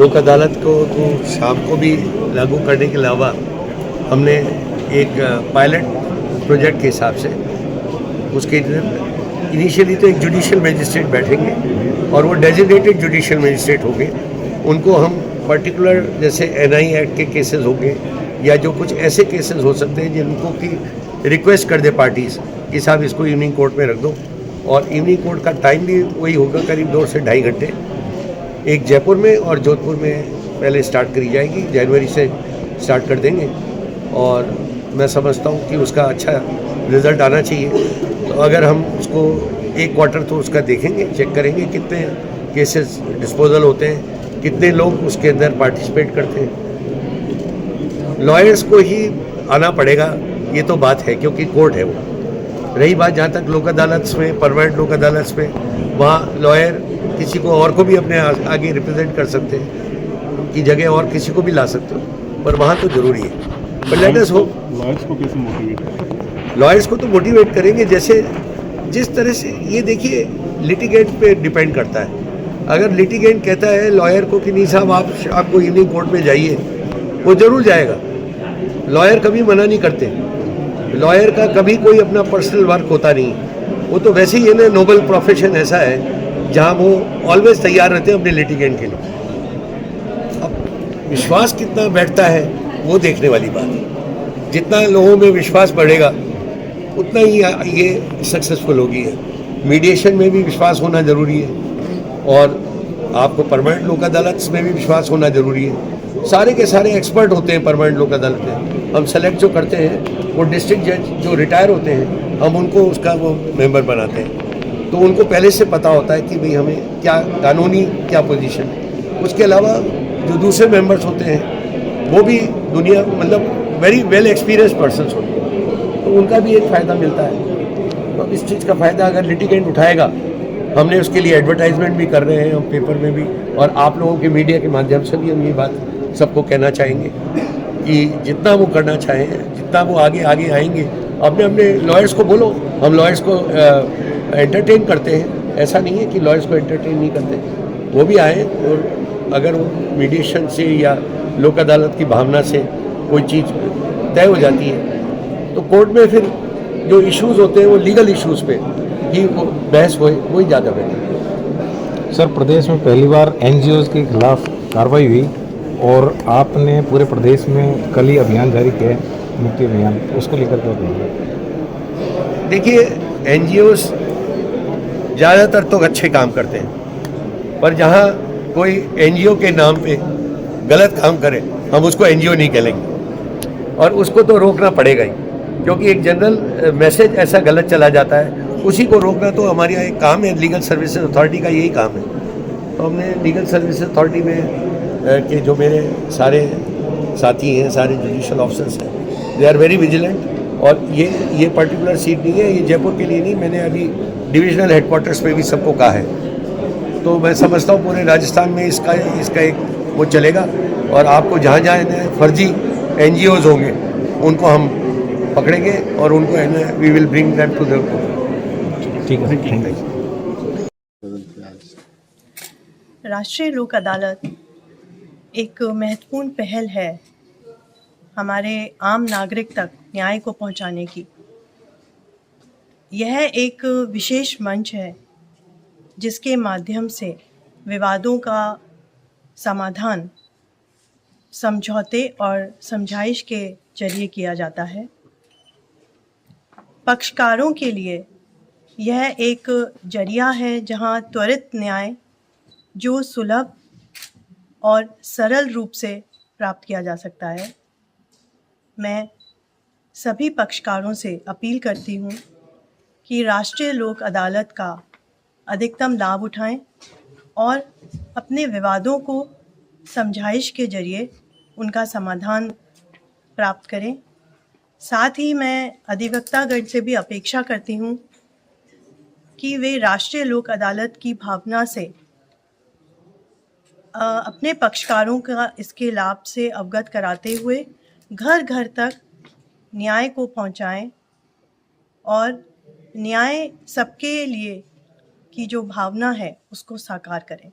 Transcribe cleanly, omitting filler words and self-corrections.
लोक अदालत को तो शाम को भी लागू करने के अलावा हमने एक पायलट प्रोजेक्ट के हिसाब से उसके इनिशियली तो एक जुडिशियल मजिस्ट्रेट बैठेंगे और वो डेजिग्नेटेड जुडिशियल मजिस्ट्रेट होंगे। उनको हम पर्टिकुलर जैसे एनआई एक्ट के केसेस होंगे या जो कुछ ऐसे केसेस हो सकते हैं जिनको की रिक्वेस्ट कर दे पार्टीज कि साहब इसको इवनिंग कोर्ट में रख दो, और इवनिंग कोर्ट का टाइम भी वही होगा, करीब 2 से 2.5 घंटे। एक जयपुर में और जोधपुर में पहले स्टार्ट करी जाएगी, जनवरी से स्टार्ट कर देंगे और मैं समझता हूँ कि उसका अच्छा रिज़ल्ट आना चाहिए। तो अगर हम उसको एक क्वार्टर तो उसका देखेंगे, चेक करेंगे कितने केसेस डिस्पोजल होते हैं, कितने लोग उसके अंदर पार्टिसिपेट करते हैं। लॉयर्स को ही आना पड़ेगा, ये तो बात है, क्योंकि कोर्ट है वो। रही बात जहाँ तक लोक अदालत में, परमानेंट लोक अदालत में, वहाँ लॉयर किसी को और को भी अपने आगे रिप्रेजेंट कर सकते हैं की जगह और किसी को भी ला सकते हो, पर वहाँ तो ज़रूरी है। पर लेट अस होप। लॉयर्स को कैसे मोटिवेट करें? लॉयर्स को तो मोटिवेट करेंगे जैसे जिस तरह से, ये देखिए लिटिगेंट पे डिपेंड करता है। अगर लिटिगेंट कहता है लॉयर को कि नहीं साहब आपको इवनिंग कोर्ट में जाइए, वो ज़रूर जाएगा। लॉयर कभी मना नहीं करते, लॉयर का कभी कोई अपना पर्सनल वर्क होता नहीं, वो तो वैसे ही है ना, नोबल प्रोफेशन ऐसा है जहाँ वो ऑलवेज तैयार रहते हैं अपने लिटिगेंट के लिए। अब विश्वास कितना बैठता है वो देखने वाली बात है। जितना लोगों में विश्वास बढ़ेगा उतना ही ये सक्सेसफुल होगी है। मीडिएशन में भी विश्वास होना ज़रूरी है और आपको परमानेंट लोक अदालत में भी विश्वास होना ज़रूरी है। सारे के सारे एक्सपर्ट होते हैं परमानेंट लोक अदालत में। हम सेलेक्ट जो करते हैं वो डिस्ट्रिक्ट जज जो रिटायर होते हैं, हम उनको उसका वो मेंबर बनाते हैं, तो उनको पहले से पता होता है कि भाई हमें क्या कानूनी क्या पोजीशन है। उसके अलावा जो दूसरे मेंबर्स होते हैं वो भी दुनिया मतलब वेरी वेल एक्सपीरियंस पर्सन्स होते हैं, तो उनका भी एक फ़ायदा मिलता है। तो इस चीज़ का फ़ायदा अगर लिटिगेंट उठाएगा, हमने उसके लिए एडवर्टाइजमेंट भी कर रहे हैं हम पेपर में भी, और आप लोगों के मीडिया के माध्यम से भी हम ये बात सबको कहना चाहेंगे कि जितना वो करना चाहें, जितना वो आगे आगे आएंगे, अपने अपने लॉयर्स को बोलो। हम लॉयर्स को एंटरटेन करते हैं, ऐसा नहीं है कि लॉयर्स को एंटरटेन नहीं करते, वो भी आए। और अगर वो मीडिएशन से या लोक अदालत की भावना से कोई चीज़ तय हो जाती है तो कोर्ट में फिर जो इश्यूज़ होते हैं वो लीगल इश्यूज़ पे ही वो बहस होए, वही ज़्यादा बेटर है। सर, प्रदेश में पहली बार एनजीओज के खिलाफ कार्रवाई हुई और आपने पूरे प्रदेश में कल ही अभियान जारी किया है, मुक्ति अभियान, उसको लेकर क्या कहेंगे? देखिए, एनजीओज ज़्यादातर तो अच्छे काम करते हैं, पर जहाँ कोई एनजीओ के नाम पे गलत काम करे हम उसको एनजीओ नहीं कहेंगे, और उसको तो रोकना पड़ेगा ही, क्योंकि एक जनरल मैसेज ऐसा गलत चला जाता है, उसी को रोकना तो हमारे यहाँ एक काम है। लीगल सर्विसेज अथॉरिटी का यही काम है। तो हमने लीगल सर्विसेज अथॉरिटी में के जो मेरे सारे साथी हैं, सारे जुडिशल ऑफिसर्स हैं, दे आर वेरी विजिलेंट। और ये पर्टिकुलर सीट नहीं है, ये जयपुर के लिए नहीं, मैंने अभी डिविजनल हेडक्वार्टर्स पे भी सबको कहा है। तो मैं समझता हूँ पूरे राजस्थान में इसका एक वो चलेगा, और आपको जहाँ जहाँ फर्जी एनजीओज होंगे उनको हम पकड़ेंगे और उनको है ना we will bring them to the court. ठीक है, थैंक यू। राष्ट्रीय लोक अदालत एक महत्वपूर्ण पहल है हमारे आम नागरिक तक न्याय को पहुंचाने की। यह एक विशेष मंच है जिसके माध्यम से विवादों का समाधान समझौते और समझाइश के जरिए किया जाता है। पक्षकारों के लिए यह एक जरिया है जहां त्वरित न्याय जो सुलभ और सरल रूप से प्राप्त किया जा सकता है। मैं सभी पक्षकारों से अपील करती हूँ कि राष्ट्रीय लोक अदालत का अधिकतम लाभ उठाएं और अपने विवादों को समझाइश के जरिए उनका समाधान प्राप्त करें। साथ ही मैं अधिवक्तागण से भी अपेक्षा करती हूँ कि वे राष्ट्रीय लोक अदालत की भावना से अपने पक्षकारों का इसके लाभ से अवगत कराते हुए घर घर तक न्याय को पहुँचाएं और न्याय सबके लिए की जो भावना है उसको साकार करें।